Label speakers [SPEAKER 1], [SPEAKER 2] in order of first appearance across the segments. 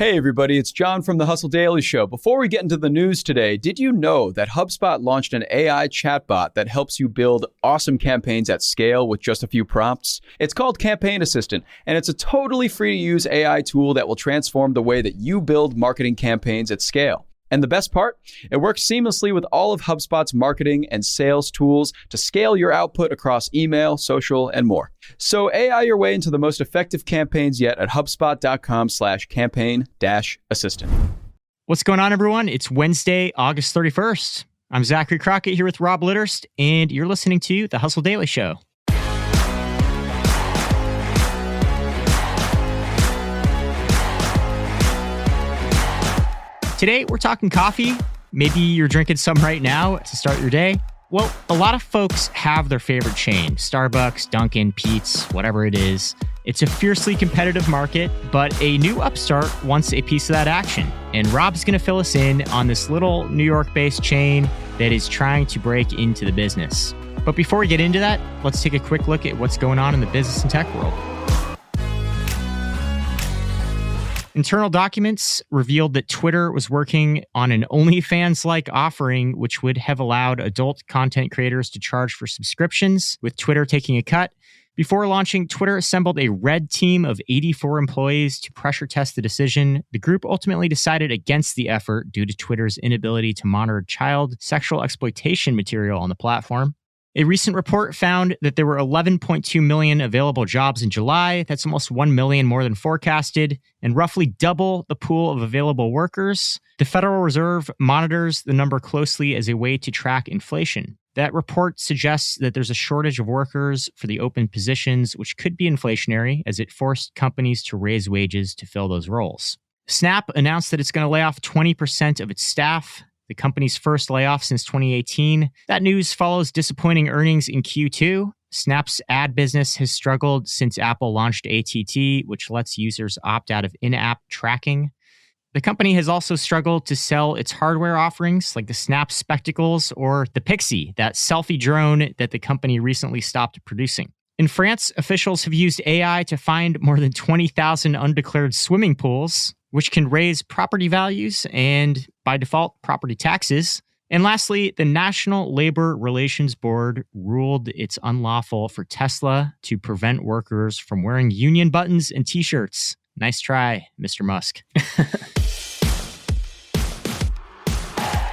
[SPEAKER 1] Hey everybody, it's John from the Hustle Daily Show. Before we get into the news today, did you know that HubSpot launched an AI chatbot that helps you build awesome campaigns at scale with just a few prompts? It's called Campaign Assistant, and it's a totally free-to-use AI tool that will transform the way that you build marketing campaigns at scale. And the best part? It works seamlessly with all of HubSpot's marketing and sales tools to scale your output across email, social, and more. So AI your way into the most effective campaigns yet at HubSpot.com/campaign-assistant.
[SPEAKER 2] What's going on, everyone? It's Wednesday, August 31st. I'm Zachary Crockett here with Rob Litterst, and you're listening to The Hustle Daily Show. Today, we're talking coffee. Maybe you're drinking some right now to start your day. Well, a lot of folks have their favorite chain, Starbucks, Dunkin, Peet's, whatever it is. It's a fiercely competitive market, but a new upstart wants a piece of that action. And Rob's going to fill us in on this little New York-based chain that is trying to break into the business. But before we get into that, let's take a quick look at what's going on in the business and tech world. Internal documents revealed that Twitter was working on an OnlyFans-like offering, which would have allowed adult content creators to charge for subscriptions, with Twitter taking a cut. Before launching, Twitter assembled a red team of 84 employees to pressure test the decision. The group ultimately decided against the effort due to Twitter's inability to monitor child sexual exploitation material on the platform. A recent report found that there were 11.2 million available jobs in July. That's almost 1 million more than forecasted, and roughly double the pool of available workers. The Federal Reserve monitors the number closely as a way to track inflation. That report suggests that there's a shortage of workers for the open positions, which could be inflationary as it forced companies to raise wages to fill those roles. Snap announced that it's going to lay off 20% of its staff, the company's first layoff since 2018. That news follows disappointing earnings in Q2. Snap's ad business has struggled since Apple launched ATT, which lets users opt out of in-app tracking. The company has also struggled to sell its hardware offerings like the Snap Spectacles or the Pixie, that selfie drone that the company recently stopped producing. In France, officials have used AI to find more than 20,000 undeclared swimming pools, which can raise property values and, by default, property taxes. And lastly, the National Labor Relations Board ruled it's unlawful for Tesla to prevent workers from wearing union buttons and t-shirts. Nice try, Mr. Musk.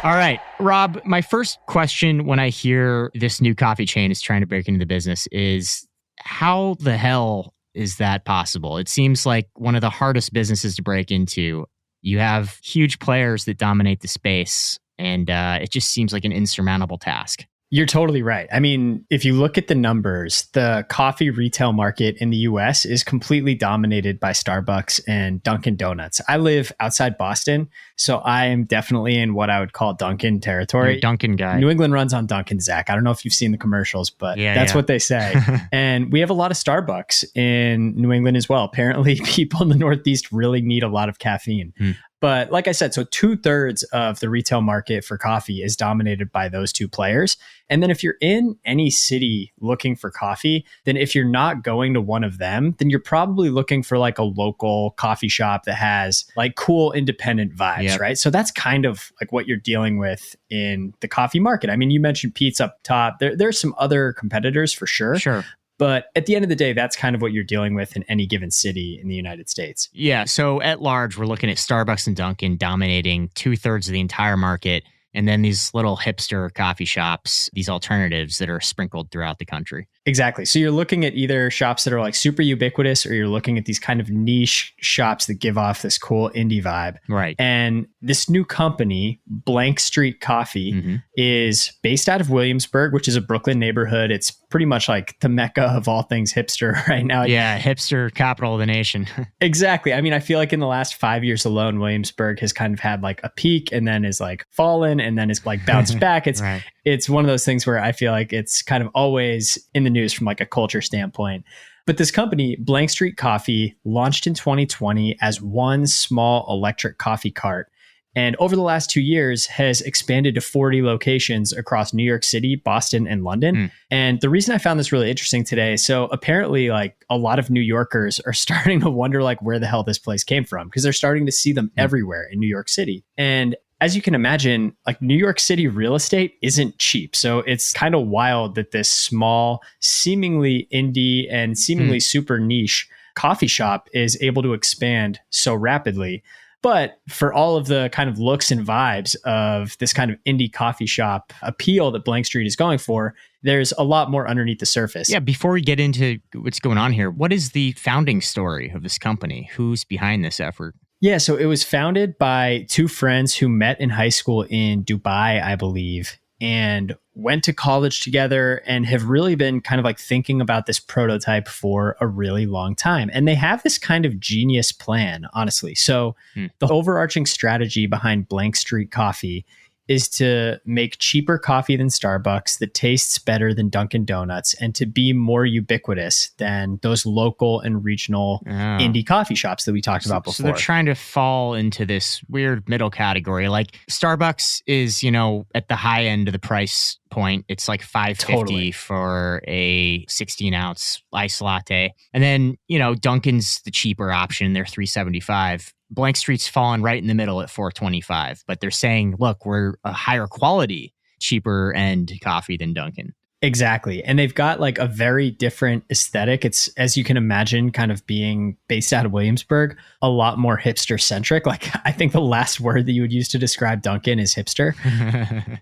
[SPEAKER 2] All right, Rob, my first question when I hear this new coffee chain is trying to break into the business is, how the hell is that possible? It seems like one of the hardest businesses to break into. You have huge players that dominate the space, and it just seems like an insurmountable task.
[SPEAKER 3] You're totally right. I mean, if you look at the numbers, the coffee retail market in the US is completely dominated by Starbucks and Dunkin' Donuts. I live outside Boston, so I am definitely in what I would call Dunkin' territory.
[SPEAKER 2] You're a Dunkin' guy.
[SPEAKER 3] New England runs on Dunkin', Zach. I don't know if you've seen the commercials, but that's what they say. And we have a lot of Starbucks in New England as well. Apparently, people in the Northeast really need a lot of caffeine. But like I said, so 2/3 of the retail market for coffee is dominated by those two players. And then if you're in any city looking for coffee, then if you're not going to one of them, then you're probably looking for like a local coffee shop that has like cool independent vibes, right? So that's kind of like what you're dealing with in the coffee market. I mean, you mentioned Peet's up top. There's some other competitors for sure. But at the end of the day, that's kind of what you're dealing with in any given city in the United States.
[SPEAKER 2] Yeah. So at large, we're looking at Starbucks and Dunkin' dominating 2/3 of the entire market. And then these little hipster coffee shops, these alternatives that are sprinkled throughout the country.
[SPEAKER 3] Exactly. So you're looking at either shops that are like super ubiquitous, or you're looking at these kind of niche shops that give off this cool indie vibe.
[SPEAKER 2] Right.
[SPEAKER 3] And this new company, Blank Street Coffee, is based out of Williamsburg, which is a Brooklyn neighborhood. It's pretty much like the mecca of all things hipster right now.
[SPEAKER 2] Yeah, hipster capital of the nation.
[SPEAKER 3] Exactly. I mean, I feel like in the last 5 years alone, Williamsburg has kind of had like a peak and then is like fallen and then is like bounced back. It's one of those things where I feel like it's kind of always in the news from like a culture standpoint. But this company, Blank Street Coffee, launched in 2020 as one small electric coffee cart. And over the last 2 years has expanded to 40 locations across New York City, Boston, and London. And the reason I found this really interesting today, so apparently like a lot of New Yorkers are starting to wonder like where the hell this place came from, because they're starting to see them everywhere in New York City. And as you can imagine, like New York City real estate isn't cheap. So it's kind of wild that this small, seemingly indie and seemingly super niche coffee shop is able to expand so rapidly. But for all of the kind of looks and vibes of this kind of indie coffee shop appeal that Blank Street is going for, there's a lot more underneath the surface.
[SPEAKER 2] Yeah, before we get into what's going on here, what is the founding story of this company? Who's behind this effort?
[SPEAKER 3] Yeah, so it was founded by two friends who met in high school in Dubai, I believe, and went to college together and have really been kind of like thinking about this prototype for a really long time. And they have this kind of genius plan, honestly. So the overarching strategy behind Blank Street Coffee is to make cheaper coffee than Starbucks that tastes better than Dunkin' Donuts and to be more ubiquitous than those local and regional indie coffee shops that we talked about before.
[SPEAKER 2] So they're trying to fall into this weird middle category. Like Starbucks is, you know, at the high end of the price point. It's like $5.50 for a 16-ounce iced latte. And then, you know, Dunkin's the cheaper option. They're $3.75. Blank Street's fallen right in the middle at $4.25, but they're saying, look, we're a higher quality, cheaper end coffee than Dunkin'.
[SPEAKER 3] Exactly. And they've got like a very different aesthetic. It's, as you can imagine, kind of being based out of Williamsburg, a lot more hipster centric. Like I think the last word that you would use to describe Dunkin' is hipster.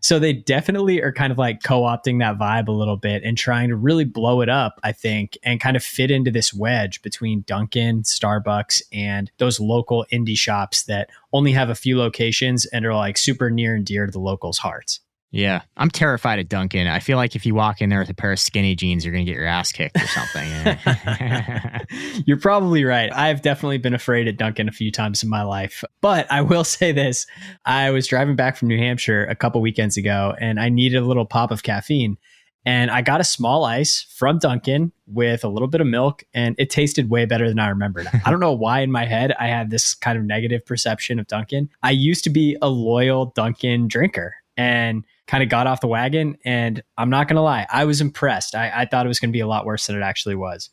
[SPEAKER 3] So they definitely are kind of like co-opting that vibe a little bit and trying to really blow it up, I think, and kind of fit into this wedge between Dunkin', Starbucks, and those local indie shops that only have a few locations and are like super near and dear to the locals' hearts.
[SPEAKER 2] Yeah, I'm terrified of Dunkin'. I feel like if you walk in there with a pair of skinny jeans, you're going to get your ass kicked or something.
[SPEAKER 3] You're probably right. I've definitely been afraid at Dunkin' a few times in my life. But I will say this. I was driving back from New Hampshire a couple weekends ago, and I needed a little pop of caffeine. And I got a small ice from Dunkin' with a little bit of milk, and it tasted way better than I remembered. I don't know why in my head I had this kind of negative perception of Dunkin'. I used to be a loyal Dunkin' drinker and kind of got off the wagon. And I'm not going to lie, I was impressed. I thought it was going to be a lot worse than it actually was.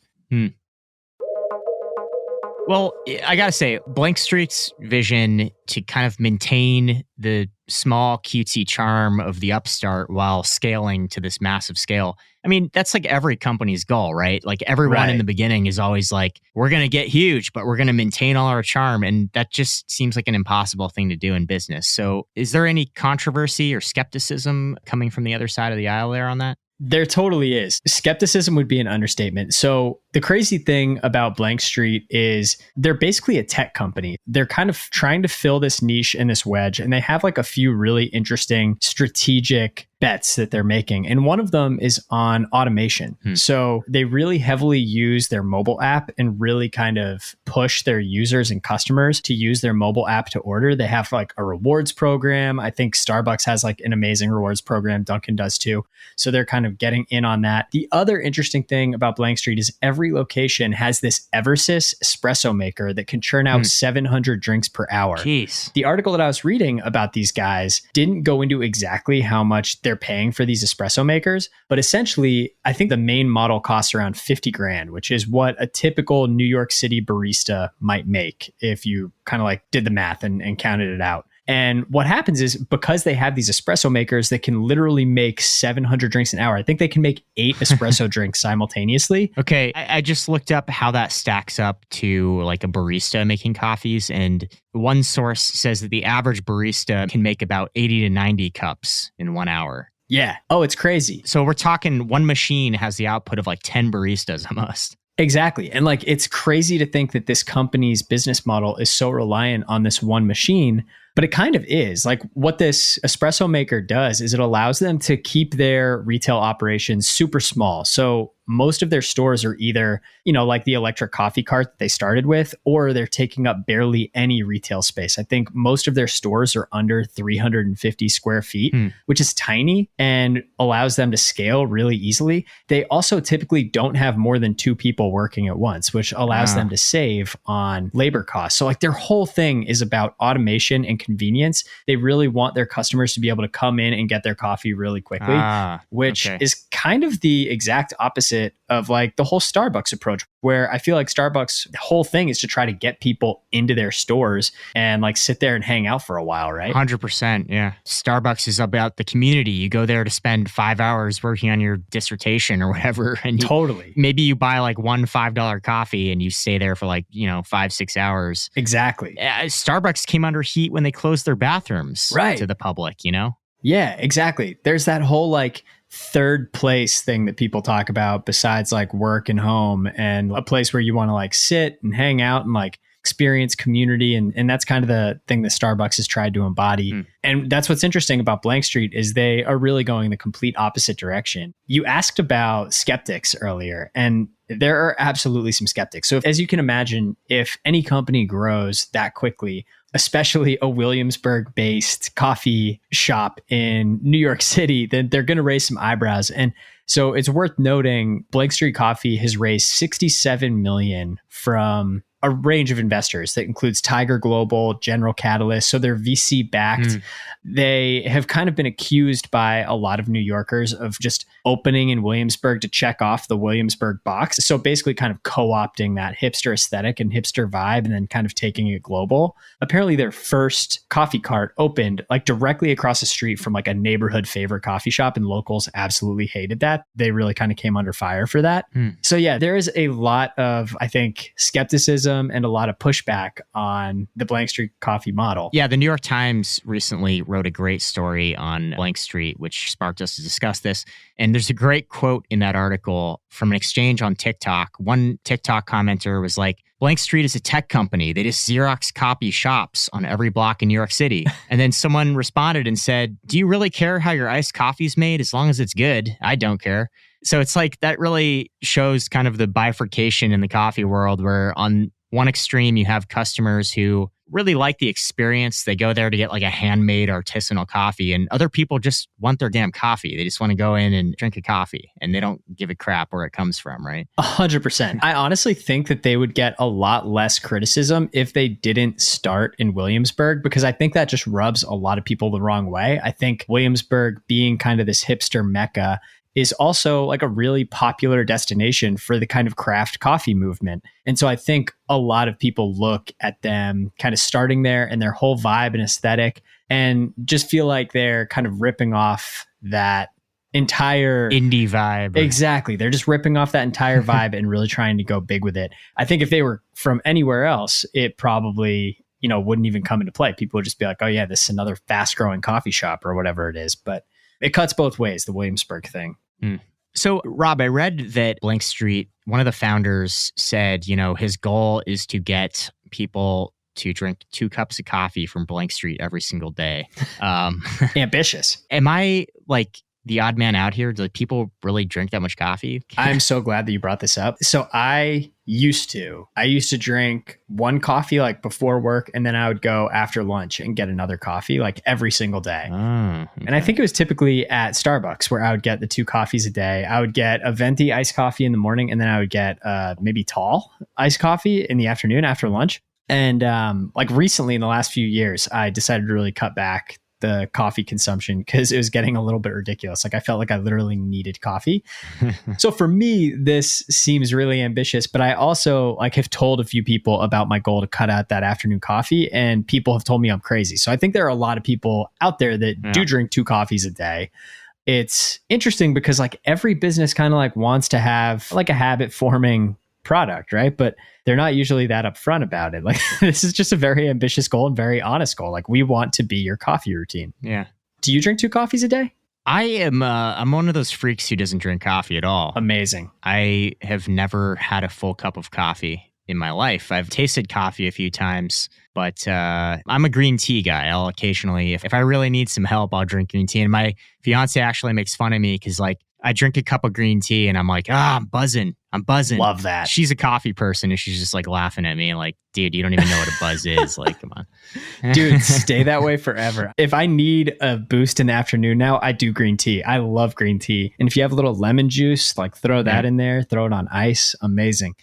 [SPEAKER 2] Well, I got to say, Blank Street's vision to kind of maintain the small cutesy charm of the upstart while scaling to this massive scale. I mean, that's like every company's goal, right? Like everyone in the beginning is always like, we're going to get huge, but we're going to maintain all our charm. And that just seems like an impossible thing to do in business. So is there any controversy or skepticism coming from the other side of the aisle there on that?
[SPEAKER 3] There totally is. Skepticism would be an understatement. So the crazy thing about Blank Street is they're basically a tech company. They're kind of trying to fill this niche and this wedge, and they have like a few really interesting strategic bets that they're making. And one of them is on automation. So they really heavily use their mobile app and really kind of push their users and customers to use their mobile app to order. They have like a rewards program. I think Starbucks has like an amazing rewards program. Dunkin' does too. So they're kind of getting in on that. The other interesting thing about Blank Street is every location has this Eversys espresso maker that can churn out 700 drinks per hour.
[SPEAKER 2] Jeez.
[SPEAKER 3] The article that I was reading about these guys didn't go into exactly how much they're paying for these espresso makers, but essentially, I think the main model costs around 50 grand, which is what a typical New York City barista might make if you kind of like did the math and counted it out. And what happens is because they have these espresso makers that can literally make 700 drinks an hour, I think they can make 8 espresso drinks simultaneously.
[SPEAKER 2] Okay, I just looked up how that stacks up to like a barista making coffees. And one source says that the average barista can make about 80 to 90 cups in 1 hour.
[SPEAKER 3] Yeah. Oh, it's crazy.
[SPEAKER 2] So we're talking one machine has the output of like 10 baristas almost.
[SPEAKER 3] Exactly. And like, it's crazy to think that this company's business model is so reliant on this one machine, but it kind of is. Like what this espresso maker does is it allows them to keep their retail operations super small. So most of their stores are either, you know, like the electric coffee cart that they started with, or they're taking up barely any retail space. I think most of their stores are under 350 square feet, which is tiny and allows them to scale really easily. They also typically don't have more than 2 people working at once, which allows them to save on labor costs. So like their whole thing is about automation and convenience. They really want their customers to be able to come in and get their coffee really quickly, which is kind of the exact opposite of like the whole Starbucks approach, where I feel like Starbucks, the whole thing is to try to get people into their stores and like sit there and hang out for a while, right?
[SPEAKER 2] 100%. Yeah. Starbucks is about the community. You go there to spend 5 hours working on your dissertation or whatever. And maybe you buy like one $5 coffee and you stay there for like, 5-6 hours.
[SPEAKER 3] Exactly.
[SPEAKER 2] Starbucks came under heat when they closed their bathrooms to the public,
[SPEAKER 3] Yeah, exactly. There's that whole like third place thing that people talk about besides like work and home, and a place where you want to like sit and hang out and like experience community. And that's kind of the thing that Starbucks has tried to embody. And that's what's interesting about Blank Street is they are really going the complete opposite direction. You asked about skeptics earlier, and there are absolutely some skeptics. So as you can imagine, if any company grows that quickly, especially a Williamsburg-based coffee shop in New York City, then they're going to raise some eyebrows. And so it's worth noting, Blank Street Coffee has raised $67 million from a range of investors that includes Tiger Global, General Catalyst. So they're VC backed. They have kind of been accused by a lot of New Yorkers of just opening in Williamsburg to check off the Williamsburg box. So basically kind of co-opting that hipster aesthetic and hipster vibe and then kind of taking it global. Apparently their first coffee cart opened like directly across the street from like a neighborhood favorite coffee shop, and locals absolutely hated that. They really kind of came under fire for that. So yeah, there is a lot of, I think, skepticism and a lot of pushback on the Blank Street Coffee model.
[SPEAKER 2] Yeah, the New York Times recently wrote a great story on Blank Street, which sparked us to discuss this. And there's a great quote in that article from an exchange on TikTok. One TikTok commenter was like, Blank Street is a tech company. They just Xerox copy shops on every block in New York City. And then someone responded and said, do you really care how your iced coffee's made? As long as it's good, I don't care. So it's like that really shows kind of the bifurcation in the coffee world, where on one extreme, you have customers who really like the experience. They go there to get like a handmade artisanal coffee, and other people just want their damn coffee. They just want to go in and drink a coffee, and they don't give a crap where it comes from, right?
[SPEAKER 3] 100%. I honestly think that they would get a lot less criticism if they didn't start in Williamsburg, because I think that just rubs a lot of people the wrong way. I think Williamsburg, being kind of this hipster mecca, is also like a really popular destination for the kind of craft coffee movement. And so I think a lot of people look at them kind of starting there and their whole vibe and aesthetic and just feel like they're kind of ripping off that entire
[SPEAKER 2] indie vibe.
[SPEAKER 3] Exactly. They're just ripping off that entire vibe and really trying to go big with it. I think if they were from anywhere else, it probably, wouldn't even come into play. People would just be like, oh yeah, this is another fast growing coffee shop or whatever it is. But it cuts both ways, the Williamsburg thing.
[SPEAKER 2] So, Rob, I read that Blank Street, one of the founders said, his goal is to get people to drink 2 cups of coffee from Blank Street every single day.
[SPEAKER 3] Ambitious.
[SPEAKER 2] Am I like the odd man out here? Do people really drink that much coffee?
[SPEAKER 3] I'm so glad that you brought this up. So I used to drink 1 coffee like before work, and then I would go after lunch and get another coffee like every single day.
[SPEAKER 2] Okay.
[SPEAKER 3] And I think it was typically at Starbucks where I would get the 2 coffees a day. I would get a venti iced coffee in the morning, and then I would get maybe tall iced coffee in the afternoon after lunch. And like recently in the last few years, I decided to really cut back the coffee consumption because it was getting a little bit ridiculous. Like I felt like I literally needed coffee. So for me, this seems really ambitious, but I also like have told a few people about my goal to cut out that afternoon coffee, and people have told me I'm crazy. So I think there are a lot of people out there that do drink 2 coffees a day. It's interesting because like every business kind of like wants to have like a habit forming product, right? But they're not usually that upfront about it. Like this is just a very ambitious goal and very honest goal. Like we want to be your coffee routine.
[SPEAKER 2] Yeah.
[SPEAKER 3] Do you drink 2 coffees a day?
[SPEAKER 2] I am. I'm one of those freaks who doesn't drink coffee at all.
[SPEAKER 3] Amazing.
[SPEAKER 2] I have never had a full cup of coffee in my life. I've tasted coffee a few times, but I'm a green tea guy. I'll occasionally, if I really need some help, I'll drink green tea. And my fiance actually makes fun of me because like I drink a cup of green tea and I'm like, I'm buzzing.
[SPEAKER 3] Love that.
[SPEAKER 2] She's a coffee person and she's just like laughing at me like, dude, you don't even know what a buzz is. Like, come on.
[SPEAKER 3] Dude, stay that way forever. If I need a boost in the afternoon now, I do green tea. I love green tea. And if you have a little lemon juice, like throw that in there, throw it on ice. Amazing.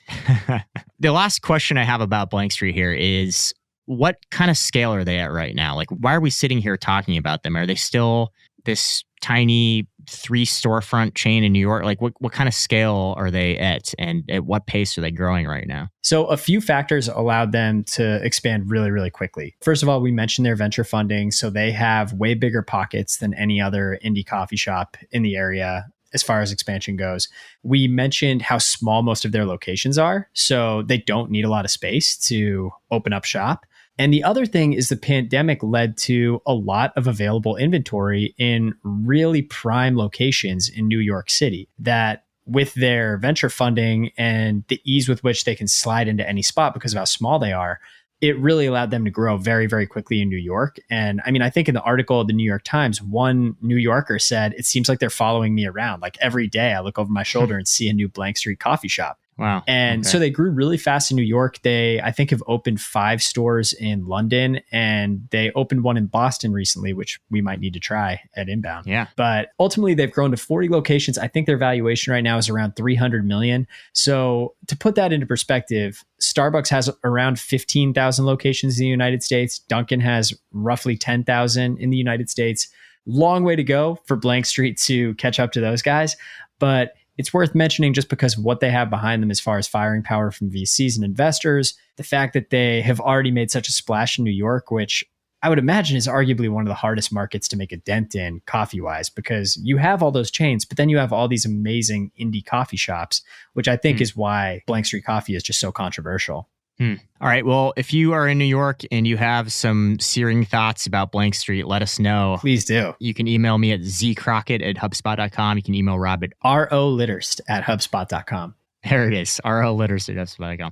[SPEAKER 2] The last question I have about Blank Street here is, what kind of scale are they at right now? Like, why are we sitting here talking about them? Are they still this tiny 3 storefront chain in New York? Like, what kind of scale are they at, and at what pace are they growing right now?
[SPEAKER 3] So a few factors allowed them to expand really, really quickly. First of all, we mentioned their venture funding. So they have way bigger pockets than any other indie coffee shop in the area as far as expansion goes. We mentioned how small most of their locations are. So they don't need a lot of space to open up shop. And the other thing is the pandemic led to a lot of available inventory in really prime locations in New York City that, with their venture funding and the ease with which they can slide into any spot because of how small they are, it really allowed them to grow very, very quickly in New York. And I mean, I think in the article of the New York Times, one New Yorker said, it seems like they're following me around. Like every day I look over my shoulder and see a new Blank Street coffee shop.
[SPEAKER 2] Wow.
[SPEAKER 3] And so they grew really fast in New York. They, I think, have opened 5 stores in London, and they opened one in Boston recently, which we might need to try at Inbound.
[SPEAKER 2] Yeah.
[SPEAKER 3] But ultimately, they've grown to 40 locations. I think their valuation right now is around $300 million. So to put that into perspective, Starbucks has around 15,000 locations in the United States. Dunkin has roughly 10,000 in the United States. Long way to go for Blank Street to catch up to those guys. But it's worth mentioning just because of what they have behind them as far as firing power from VCs and investors, the fact that they have already made such a splash in New York, which I would imagine is arguably one of the hardest markets to make a dent in coffee-wise, because you have all those chains, but then you have all these amazing indie coffee shops, which I think is why Blank Street Coffee is just so controversial.
[SPEAKER 2] All right. Well, if you are in New York and you have some searing thoughts about Blank Street, let us know.
[SPEAKER 3] Please do.
[SPEAKER 2] You can email me at zcrockett@hubspot.com. You can email Rob at
[SPEAKER 3] rolitterst@hubspot.com.
[SPEAKER 2] There it is. rolitterst@hubspot.com.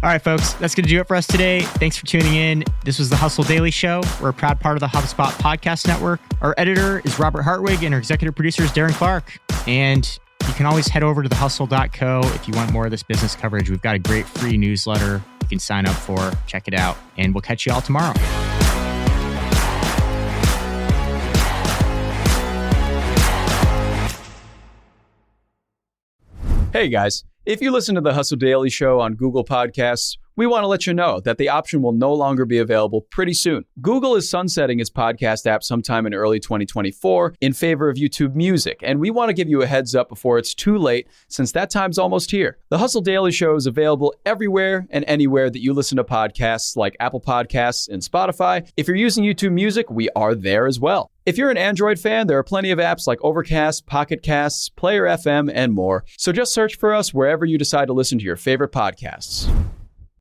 [SPEAKER 2] All right, folks, that's going to do it for us today. Thanks for tuning in. This was the Hustle Daily Show. We're a proud part of the HubSpot Podcast Network. Our editor is Robert Hartwig, and our executive producer is Darren Clark. And you can always head over to thehustle.co if you want more of this business coverage. We've got a great free newsletter you can sign up for. Check it out. And we'll catch you all tomorrow.
[SPEAKER 1] Hey guys, if you listen to the Hustle Daily Show on Google Podcasts, we want to let you know that the option will no longer be available pretty soon. Google is sunsetting its podcast app sometime in early 2024 in favor of YouTube Music, and we want to give you a heads up before it's too late, since that time's almost here. The Hustle Daily Show is available everywhere and anywhere that you listen to podcasts, like Apple Podcasts and Spotify. If you're using YouTube Music, we are there as well. If you're an Android fan, there are plenty of apps like Overcast, Pocket Casts, Player FM, and more. So just search for us wherever you decide to listen to your favorite podcasts.